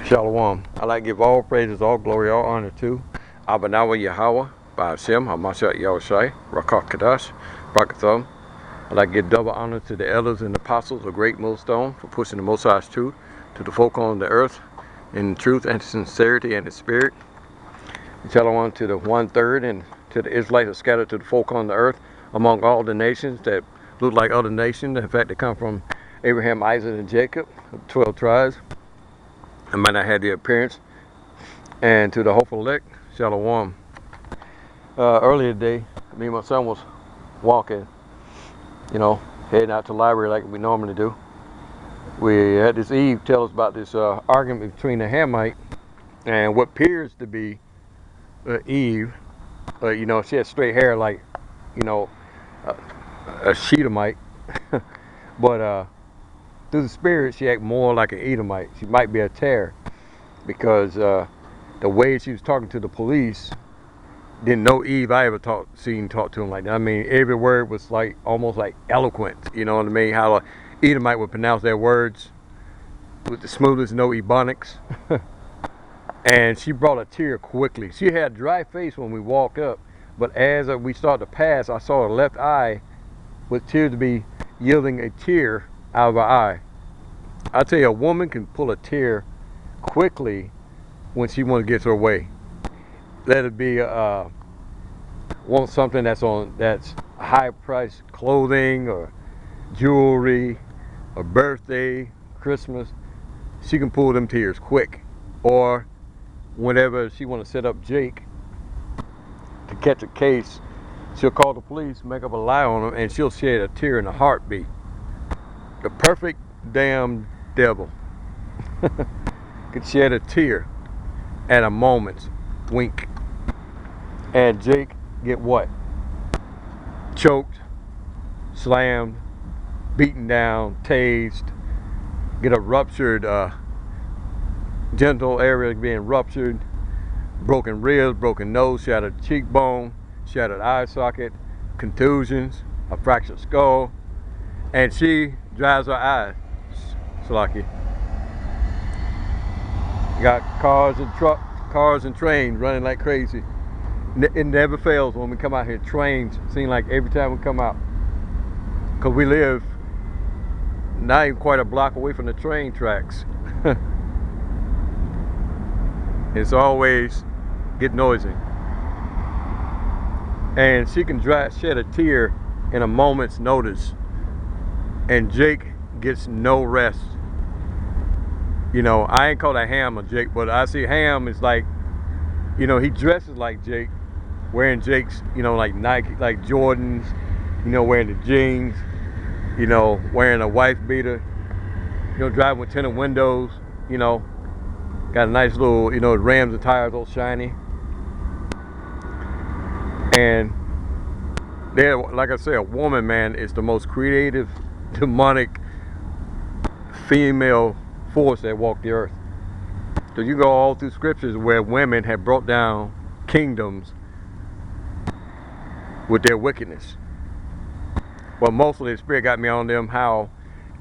Shalom. I like to give all praises, all glory, all honor to Abanawa Yahweh, Ba'ashem, Hamashiach Yahushai, Rakak Kadash, Brakathum. I like to give double honor to the elders and apostles of Great Millstone for pushing the Most High's truth to the folk on the earth in truth and sincerity and the spirit. Shalom to the 1/3 and to the Israelites that scattered to the folk on the earth among all the nations that look like other nations. In fact, they come from Abraham, Isaac, and Jacob, 12 tribes. I might not have the appearance. And to the hopeful elect, Shalom. Earlier today, me and my son was walking, heading out to the library like we normally do. We had this Eve tell us about this argument between the Hamite and what appears to be Eve. She had straight hair like, a Shedemite. But through the spirit, she acted more like an Edomite. She might be a Terror because the way she was talking to the police, didn't know Eve I ever seen talk to him like that. I mean, every word was like almost like eloquent. You know what I mean? How an Edomite would pronounce their words with the smoothest, no ebonics. And she brought a tear quickly. She had a dry face when we walked up, but as we started to pass, I saw her left eye with tears to be yielding a tear out of her eye. I tell you, a woman can pull a tear quickly when she wants to get her way. Let it be want something that's high priced clothing or jewelry, or birthday, Christmas. She can pull them tears quick. Or whenever she want to set up Jake to catch a case, she'll call the police, make up a lie on him, and she'll shed a tear in a heartbeat. The perfect damn devil could shed a tear at a moment's wink. And Jake get what? Choked, slammed, beaten down, tased, get a ruptured genital area being ruptured, broken ribs, broken nose, shattered cheekbone, shattered eye socket, contusions, a fractured skull, and she dries her eyes. Salaki. Got cars and trains running like crazy. It never fails when we come out here. Trains seem like every time we come out, because we live not even quite a block away from the train tracks. It's always get noisy, and she can shed a tear in a moment's notice, and Jake gets no rest. I ain't call that Ham or Jake, but I see Ham is like, he dresses like Jake, wearing Jake's, like Nike, like Jordans, wearing the jeans, wearing a wife beater, driving with tinted windows, got a nice little, Rams and tires all shiny. And there, like I say, a woman, man, is the most creative, demonic female force that walked the earth. So you go all through scriptures where women have brought down kingdoms with their wickedness. Well, mostly the spirit got me on them how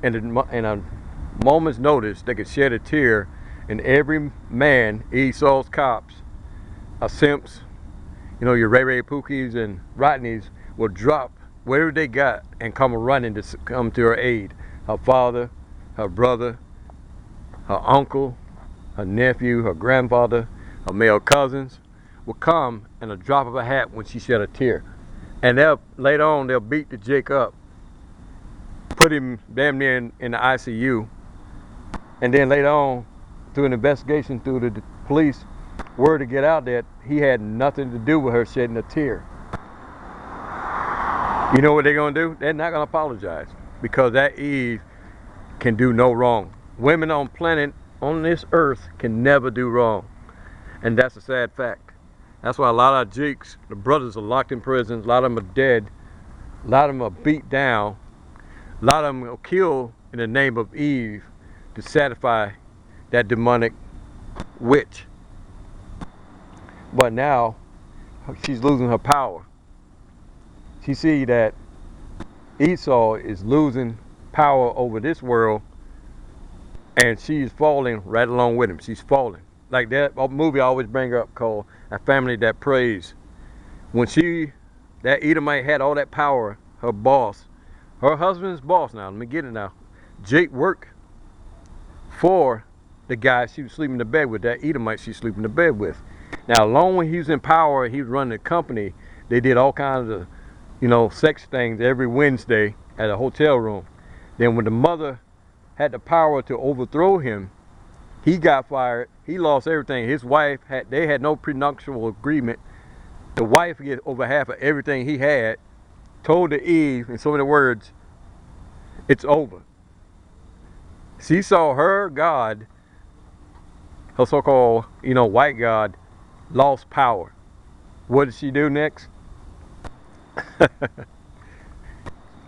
in a moment's notice they could shed a tear, and every man, Esau's cops, simps, your Ray Pookies and Rodneys will drop whatever they got and come running to come to her aid. Her father, her brother, her uncle, her nephew, her grandfather, her male cousins will come in a drop of a hat when she shed a tear. And later on they'll beat the Jake up, put him damn near in the ICU, and then later on, through an investigation through the police, word to get out that he had nothing to do with her shedding a tear. You know what they're gonna do? They're not gonna apologize, because that Eve can do no wrong. Women on this earth can never do wrong, and that's a sad fact. That's why a lot of Jakes, the brothers, are locked in prisons. A lot of them are dead. A lot of them are beat down. A lot of them are killed in the name of Eve to satisfy that demonic witch. But now she's losing her power. She see that Esau is losing power over this world and she's falling right along with him. She's falling. Like that movie I always bring up called A Family That Prays. When that Edomite had all that power, her boss, her husband's boss now, let me get it now. Jake worked for the guy she was sleeping in the bed with, that Edomite she's sleeping in the bed with. Now, along when he was in power, he was running the company, they did all kinds of, sex things every Wednesday at a hotel room. Then when the mother had the power to overthrow him, he got fired. He lost everything. His wife they had no prenuptial agreement. The wife get over half of everything he had. Told to Eve in so many words, it's over. She saw her God, her so-called, white God, lost power. What did she do next?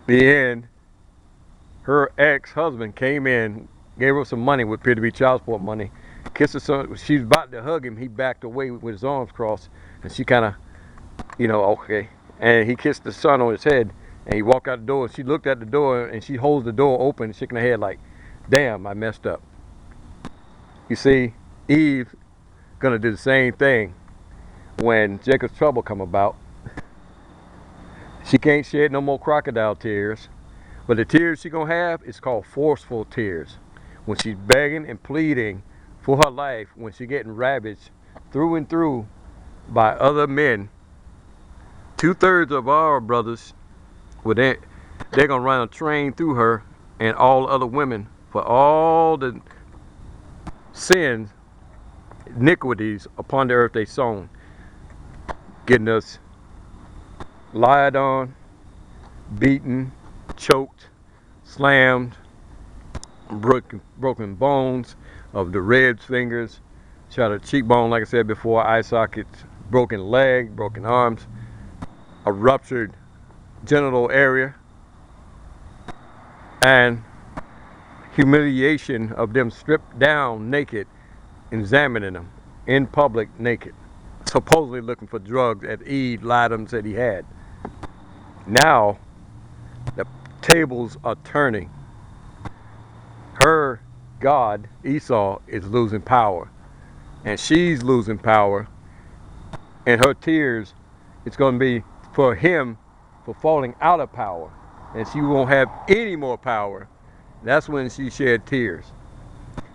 The end. Her ex-husband came in, gave her some money, what appeared to be child support money, kissed her son. She was about to hug him. He backed away with his arms crossed, and she kind of, okay. And he kissed the son on his head, and he walked out the door. She looked at the door, and she holds the door open, shaking her head like, damn, I messed up. You see, Eve gonna do the same thing when Jacob's trouble come about. She can't shed no more crocodile tears. But the tears she gonna have is called forceful tears. When she's begging and pleading for her life, when she's getting ravaged through and through by other men, 2/3 of our brothers, they're gonna run a train through her and all other women for all the sins, iniquities upon the earth they sown, getting us lied on, beaten, choked, slammed, broken bones of the ribs, fingers, shattered cheekbone, like I said before, eye sockets, broken leg, broken arms, a ruptured genital area, and humiliation of them stripped down naked, examining them in public naked, supposedly looking for drugs that Eve lied to him, said he had. Now the tables are turning. Her God, Esau, is losing power, and she's losing power, and her tears, it's going to be for him for falling out of power, and she won't have any more power. That's when she shed tears.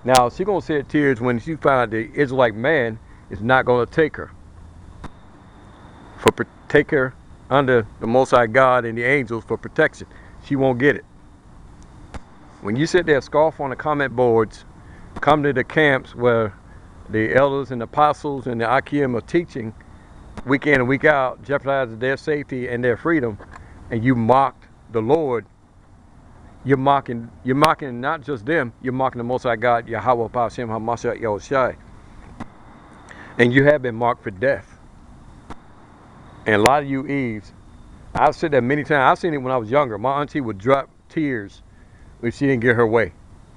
Now she's going to shed tears when she finds the Israelite man is not going to take her, take her under the Most High God and the angels for protection. She won't get it. When you sit there scoff on the comment boards, come to the camps where the elders and apostles and the Akim are teaching week in and week out, jeopardizing their safety and their freedom, and you mocked the Lord, you're mocking not just them, you're mocking the Most High God, Yahweh Hashem HaMashiach Yahushai. And you have been marked for death. And a lot of you Eves, I've said that many times. I've seen it when I was younger. My auntie would drop tears if she didn't get her way,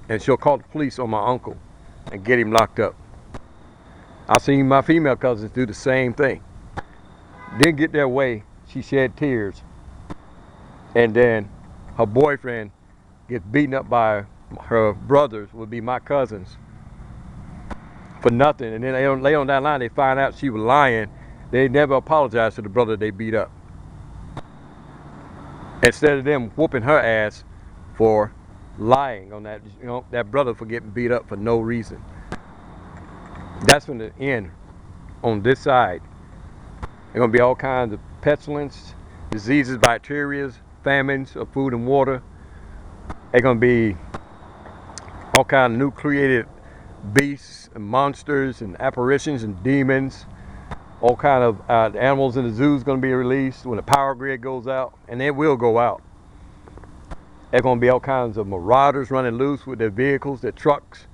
and she'll call the police on my uncle and get him locked up. I've seen my female cousins do the same thing. Didn't get their way, she shed tears, and then her boyfriend gets beaten up by her brothers, would be my cousins, for nothing. And then lay on that line, they find out she was lying. They never apologized to the brother they beat up, instead of them whooping her ass for lying on that, that brother for getting beat up for no reason. That's when the end on this side. There's going to be all kinds of pestilence, diseases, bacteria, famines of food and water. There's going to be all kinds of new created beasts and monsters and apparitions and demons. All kind of animals in the zoo is going to be released when the power grid goes out, and it will go out. There's going to be all kinds of marauders running loose with their vehicles, their trucks,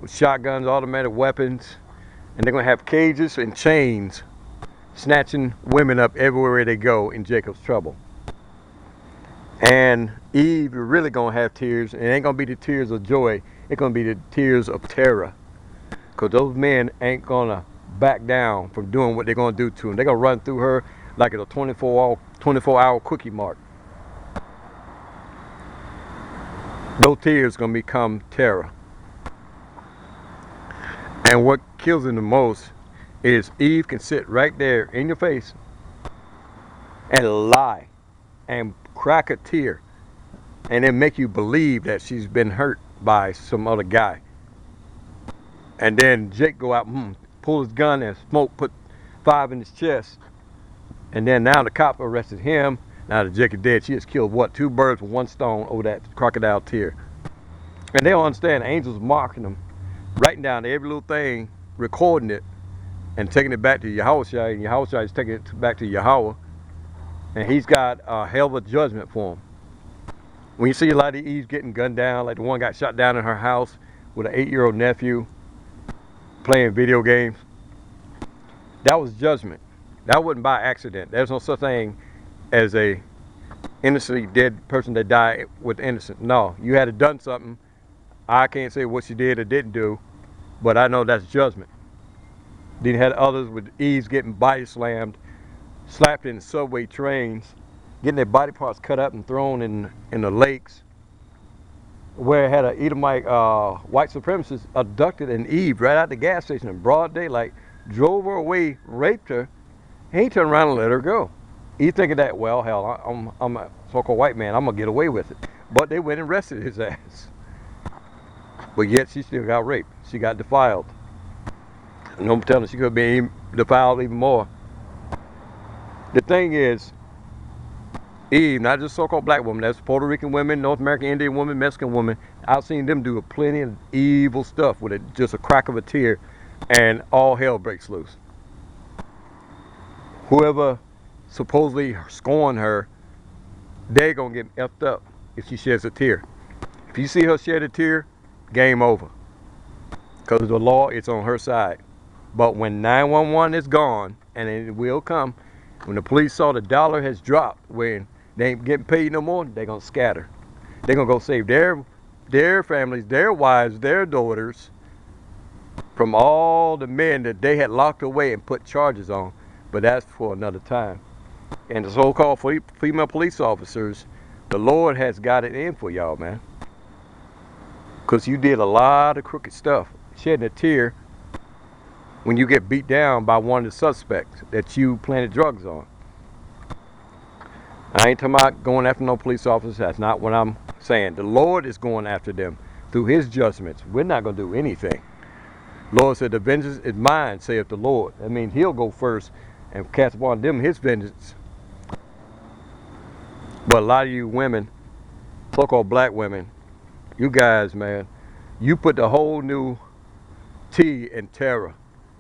with shotguns, automatic weapons, and they're going to have cages and chains, snatching women up everywhere they go in Jacob's trouble. And Eve is really going to have tears, and it ain't going to be the tears of joy, it's going to be the tears of terror, because those men ain't going to back down from doing what they're going to do to him. They're going to run through her like it's a 24-hour quickie mart. Those tears going to become terror. And what kills him the most is Eve can sit right there in your face and lie and crack a tear and then make you believe that she's been hurt by some other guy. And then Jake go out, pull his gun and smoke, put 5 in his chest. And then now the cop arrested him. Now that Jake is dead, she has killed what? 2 birds with 1 stone over that crocodile tear. And they don't understand, the angels marking them, writing down every little thing, recording it, and taking it back to Yahushua, and Yahushua is taking it back to Yahweh. And he's got a hell of a judgment for him. When you see a lot of Eves getting gunned down, like the one got shot down in her house with an 8-year-old nephew playing video games, that was judgment. That wasn't by accident. There's no such thing as a innocently dead person that died with innocent. No, you had to done something. I can't say what she did or didn't do, but I know that's judgment. Then you had others with Eves getting body slammed, slapped in subway trains, getting their body parts cut up and thrown in the lakes, where it had an Edomite white supremacist abducted an Eve right out the gas station in broad daylight, drove her away, raped her, and he turned around and let her go. He thinking that, well, hell, I'm a so-called white man, I'm gonna get away with it. But they went and arrested his ass. But yet she still got raped. She got defiled. And I'm telling you, she could be defiled even more. The thing is, Eve, not just so-called black women, that's Puerto Rican women, North American Indian women, Mexican women. I've seen them do plenty of evil stuff with just a crack of a tear, and all hell breaks loose. Whoever supposedly scorned her, they're gonna get effed up if she sheds a tear. If you see her shed a tear, game over. Because the law is on her side. But when 911 is gone, and it will come, when the police saw the dollar has dropped, when they ain't getting paid no more, they're gonna scatter. They're gonna go save their families, their wives, their daughters from all the men that they had locked away and put charges on. But that's for another time. And the so-called female police officers, the Lord has got it in for y'all, man. Because you did a lot of crooked stuff. Shedding a tear when you get beat down by one of the suspects that you planted drugs on. I ain't talking about going after no police officers. That's not what I'm saying. The Lord is going after them through his judgments. We're not going to do anything. Lord said, the vengeance is mine, saith the Lord. That means he'll go first and cast upon them his vengeance. But a lot of you women, so-called black women, you guys, man, you put the whole new T in terror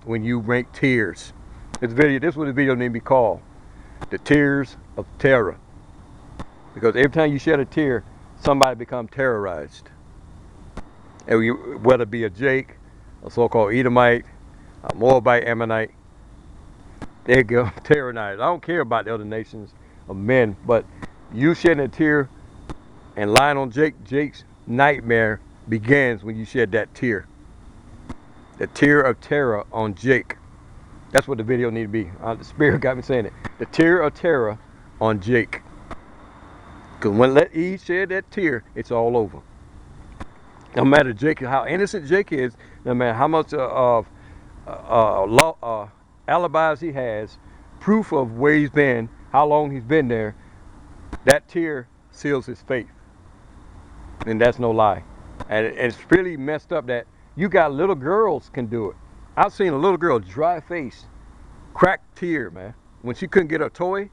when you rank tears. This is what the video need to be called. The Tears of Terror. Because every time you shed a tear, somebody becomes terrorized. And whether it be a Jake, a so-called Edomite, a Moabite, Ammonite, they go terrorized. I don't care about the other nations of men, but you shedding a tear and lying on Jake's nightmare begins when you shed that tear. The tear of terror on Jake. That's what the video need to be. The Spirit got me saying it. The tear of terror on Jake. Because when let Eve shed that tear, it's all over. No matter Jake, how innocent Jake is, no matter how much alibis he has, proof of where he's been, how long he's been there, that tear seals his faith. And that's no lie. And it's really messed up that you got little girls can do it. I've seen a little girl, dry face, crack tear, man. When she couldn't get a toy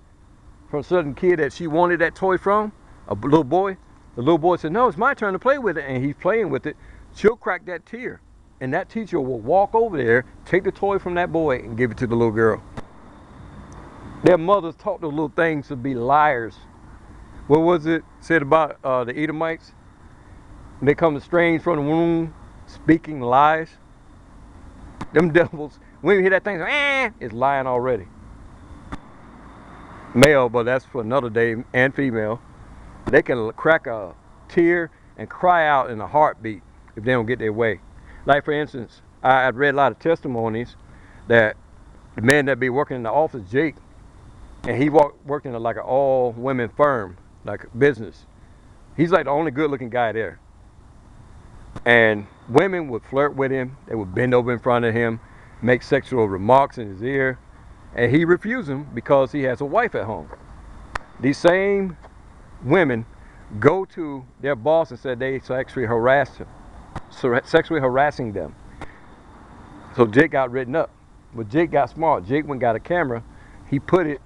from a certain kid that she wanted that toy from, a little boy, the little boy said, no, it's my turn to play with it. And he's playing with it. She'll crack that tear. And that teacher will walk over there, take the toy from that boy and give it to the little girl. Their mothers taught those little things to be liars. What was it said about the Edomites? They come strange from the womb, speaking lies. Them devils, when you hear that thing, it's lying already. Male, but that's for another day, and female. They can crack a tear and cry out in a heartbeat if they don't get their way. Like for instance, I've read a lot of testimonies that the man that be working in the office, Jake, and he worked in like an all-women firm, like a business. He's like the only good-looking guy there. And women would flirt with him. They would bend over in front of him, make sexual remarks in his ear, and he refused them because he has a wife at home. These same women go to their boss and said they sexually harassed him, sexually harassing them. So Jake got written up. But Jake got smart. Jake went and got a camera. He put it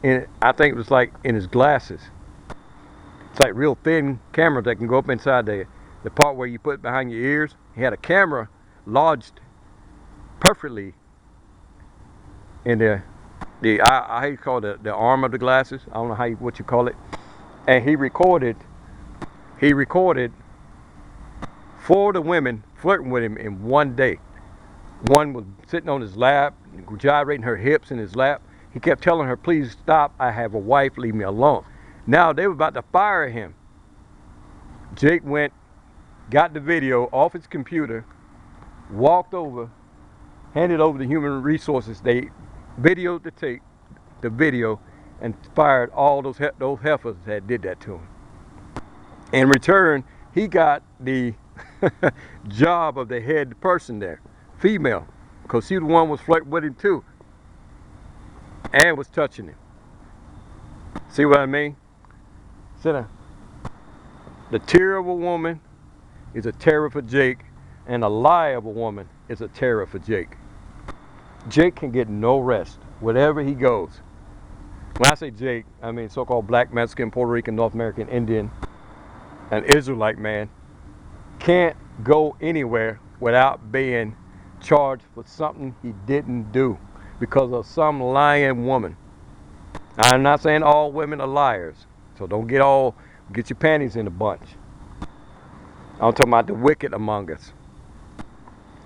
in, I think it was like in his glasses. It's like real thin cameras that can go up inside the part where you put it behind your ears. He had a camera lodged perfectly in how you call it, the arm of the glasses. I don't know what you call it. And he recorded 4 of the women flirting with him in one day. One was sitting on his lap, gyrating her hips in his lap. He kept telling her, please stop, I have a wife, leave me alone. Now they were about to fire him. Jake went, got the video off his computer, walked over, handed over to Human Resources. They videoed the tape, the video, and fired all those heifers that did that to him. In return, he got the job of the head person there, female, because she the one was flirting with him too, and was touching him. See what I mean? So the terror of a woman is a terror for Jake, and a lie of a woman is a terror for Jake. Jake can get no rest wherever he goes. When I say Jake, I mean so-called black, Mexican, Puerto Rican, North American, Indian, and Israelite man can't go anywhere without being charged for something he didn't do because of some lying woman. I'm not saying all women are liars, so don't get your panties in a bunch. I'm talking about the wicked among us.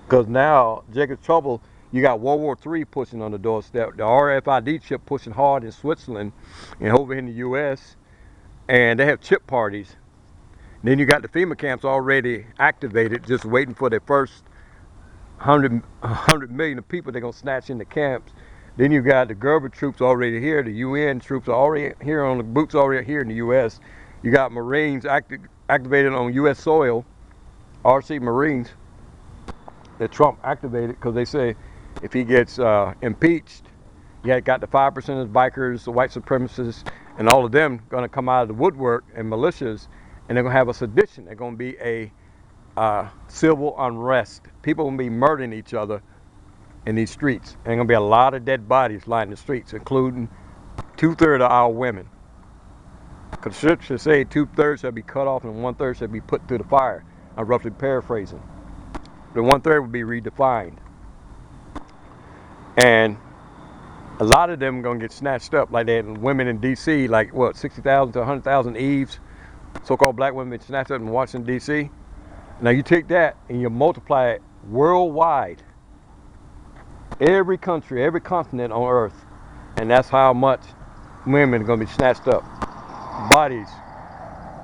Because now, Jacob's trouble, you got World War III pushing on the doorstep, the RFID chip pushing hard in Switzerland and over in the US, and they have chip parties. Then you got the FEMA camps already activated, just waiting for their first 100 million of people they're going to snatch in the camps. Then you got the Gerber troops already here, the UN troops are already here on the boots already here in the US. You got Marines activated on US soil, RC Marines, that Trump activated because they say if he gets impeached, you got the 5% of the bikers, the white supremacists, and all of them going to come out of the woodwork and militias, and they're going to have a sedition. They're going to be a civil unrest. People are going to be murdering each other in these streets. And there's going to be a lot of dead bodies lying in the streets, including 2/3 of our women. Because scripture say 2/3 shall be cut off and 1/3 shall be put through the fire. I'm roughly paraphrasing. The 1/3 will be redefined. And a lot of them are going to get snatched up, like that women in D.C., like what, 60,000 to 100,000 Eves, so-called black women snatched up in Washington, D.C. Now you take that and you multiply it worldwide, every country, every continent on earth, and that's how much women are going to be snatched up. Bodies,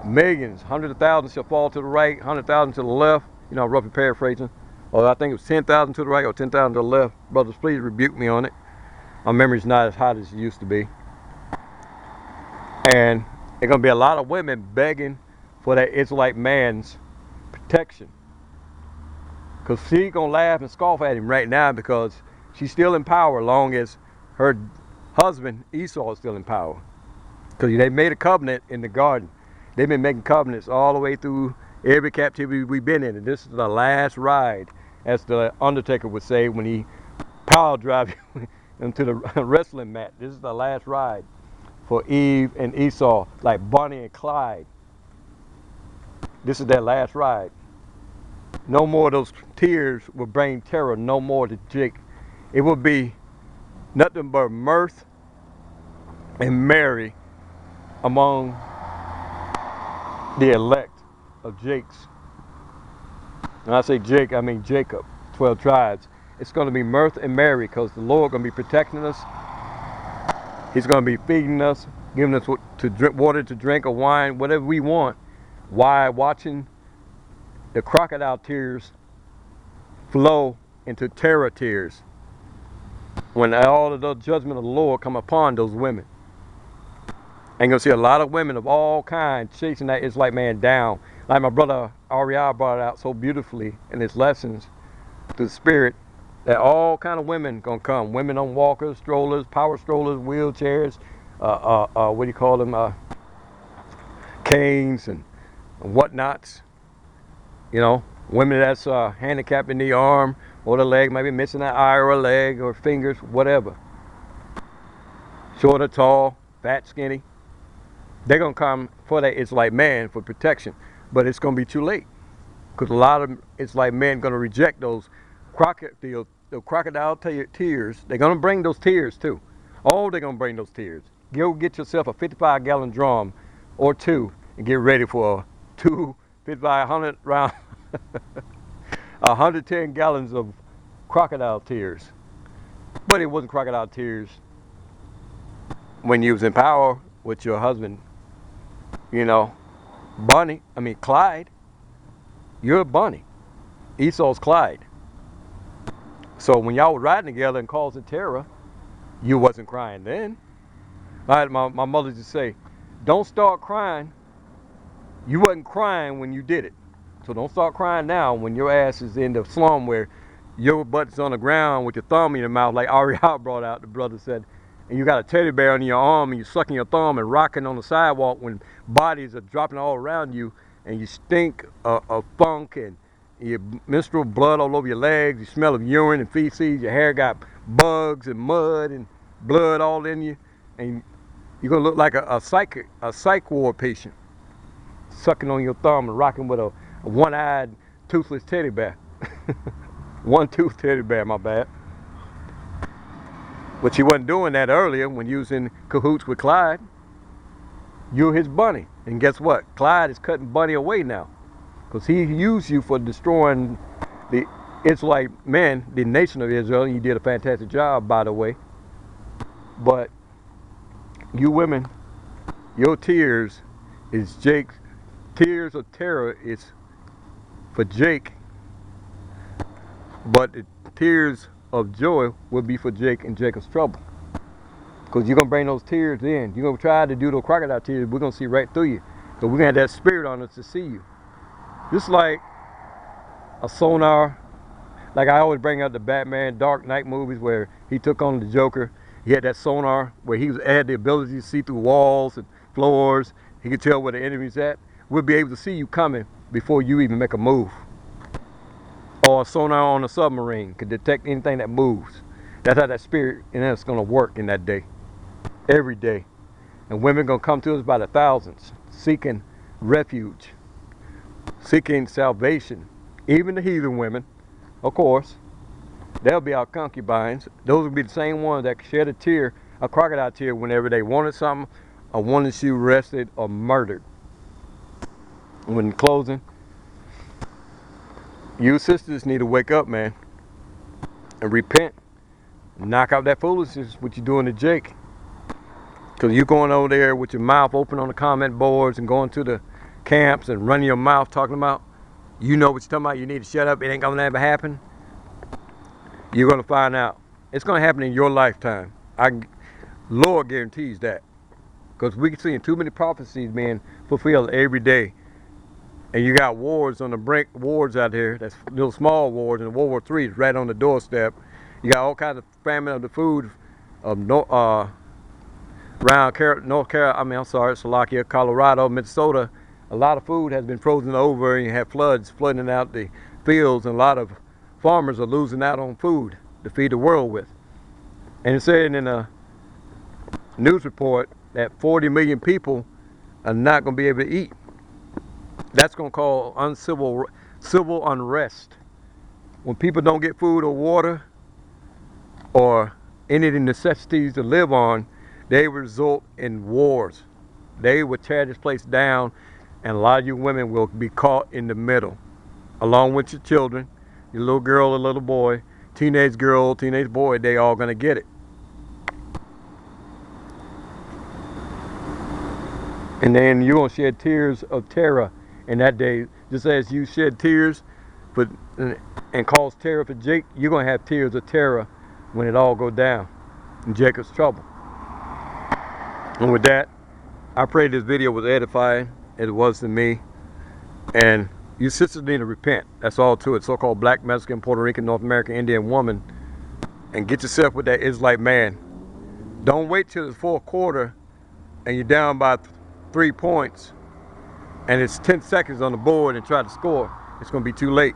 millions, hundreds of thousands shall fall to the right, 100,000 to the left, roughly paraphrasing. Or I think it was 10,000 to the right or 10,000 to the left. Brothers, please rebuke me on it. My memory's not as hot as it used to be. And there's going to be a lot of women begging for that Israelite man's protection. Because she's going to laugh and scoff at him right now because she's still in power as long as her husband Esau is still in power. Because they made a covenant in the garden. They've been making covenants all the way through every captivity we've been in. And this is the last ride, as the Undertaker would say when he power drive you into the wrestling mat. This is the last ride for Eve and Esau, like Bonnie and Clyde. This is their last ride. No more of those tears will bring terror, no more to Jake. It will be nothing but mirth and merry among the elect of Jake's. When I say Jake, I mean Jacob, 12 tribes. It's going to be mirth and merry because the Lord is going to be protecting us. He's going to be feeding us, giving us water to drink or wine, whatever we want, while watching the crocodile tears flow into terror tears when all of the judgment of the Lord come upon those women. And you're going to see a lot of women of all kinds chasing that Israelite man down. Like my brother Ariel brought it out so beautifully in his lessons to the spirit that all kind of women gonna come. Women on walkers, strollers, power strollers, wheelchairs, what do you call them? Canes and whatnots. You know, women that's handicapped in the arm or the leg, maybe missing an eye or a leg or fingers, whatever. Short or tall, fat, skinny. They're gonna come for that. It's like man for protection, but it's gonna be too late because a lot of it's like men gonna reject those crocodile tears. They're gonna bring those tears too. Oh, they're gonna bring those tears. Go get yourself a 55-gallon drum or two and get ready for two 100 round 110 gallons of crocodile tears. But it wasn't crocodile tears when you was in power with your husband. You know, Clyde. You're Bunny. Esau's Clyde. So when y'all were riding together and causing terror, you wasn't crying then. My mother used to say, don't start crying. You wasn't crying when you did it. So don't start crying now when your ass is in the slum where your butt's on the ground with your thumb in your mouth, like Ariel brought out, the brother said, and you got a teddy bear on your arm and you're sucking your thumb and rocking on the sidewalk when bodies are dropping all around you and you stink of funk and your menstrual blood all over your legs, you smell of urine and feces, your hair got bugs and mud and blood all in you, and you're gonna look like a psych ward patient sucking on your thumb and rocking with a one-eyed toothless teddy bear. One-tooth teddy bear, my bad. But you wasn't doing that earlier when you was in cahoots with Clyde. You're his Bunny. And guess what? Clyde is cutting Bunny away now. Because he used you for destroying the Israelite men, the nation of Israel. And you did a fantastic job, by the way. But you women, your tears is Jake's. Tears of terror is for Jake. But the tears of joy will be for Jake and Jacob's trouble. Because you're going to bring those tears in. You're going to try to do those crocodile tears. We're going to see right through you. Because we're going to have that spirit on us to see you. Just like a sonar. Like I always bring up the Batman Dark Knight movies where he took on the Joker. He had that sonar where he had the ability to see through walls and floors. He could tell where the enemy's at. We'll be able to see you coming before you even make a move. Or a sonar on a submarine can detect anything that moves. That's how that spirit in us is going to work in that day. Every day. And women going to come to us by the thousands, seeking refuge, seeking salvation. Even the heathen women, of course, they'll be our concubines. Those will be the same ones that shed a tear, a crocodile tear, whenever they wanted something or wanted you arrested or murdered. When in closing, you sisters need to wake up, man, and repent. Knock out that foolishness what you're doing to Jake. Because you're going over there with your mouth open on the comment boards and going to the camps and running your mouth talking about, you know what you're talking about, you need to shut up, it ain't gonna ever happen. You're gonna find out. It's gonna happen in your lifetime. Lord guarantees that. Because we're seeing too many prophecies being fulfilled every day. And you got wars on the brink, wars out here, that's little small wars, and World War III is right on the doorstep. You got all kinds of famine of the food of around Slovakia, Colorado, Minnesota. A lot of food has been frozen over and you have floods flooding out the fields, and a lot of farmers are losing out on food to feed the world with. And it said in a news report that 40 million people are not going to be able to eat. That's going to cause civil unrest. When people don't get food or water or any of the necessities to live on, they result in wars. They will tear this place down, and a lot of you women will be caught in the middle, along with your children, your little girl or little boy, teenage girl, teenage boy, they all going to get it. And then you're going to shed tears of terror in that day. Just as you shed tears and cause terror for Jake, you're going to have tears of terror when it all goes down in Jacob's trouble. And with that, I pray this video was edifying. It was to me. And You sisters need to repent. That's all to it. So-called black, Mexican, Puerto Rican, North American, Indian woman, and get yourself with that Israelite man. Don't wait till the fourth quarter and you're down by 3 points and it's 10 seconds on the board and try to score. It's going to be too late.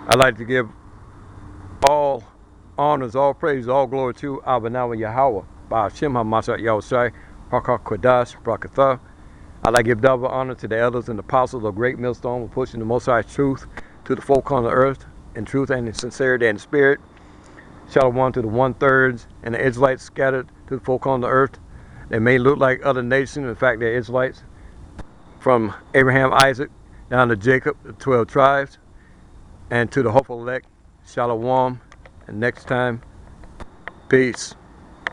I'd like to give all honors, all praise, all glory to Abanawa Yahweh, Ba'ashem HaMashiach Yahushai, Hakak Kodash, Brakatha. I'd like to give double honor to the elders and apostles of Great Millstone for pushing the Most High truth to the folk on the earth in truth and in sincerity and spirit. Shalom to the 1/3 and the Israelites scattered to the folk on the earth. They may look like other nations. In fact, they're Israelites. From Abraham, Isaac, down to Jacob, the 12 tribes. And to the hopeful elect, Shalom. And next time, peace.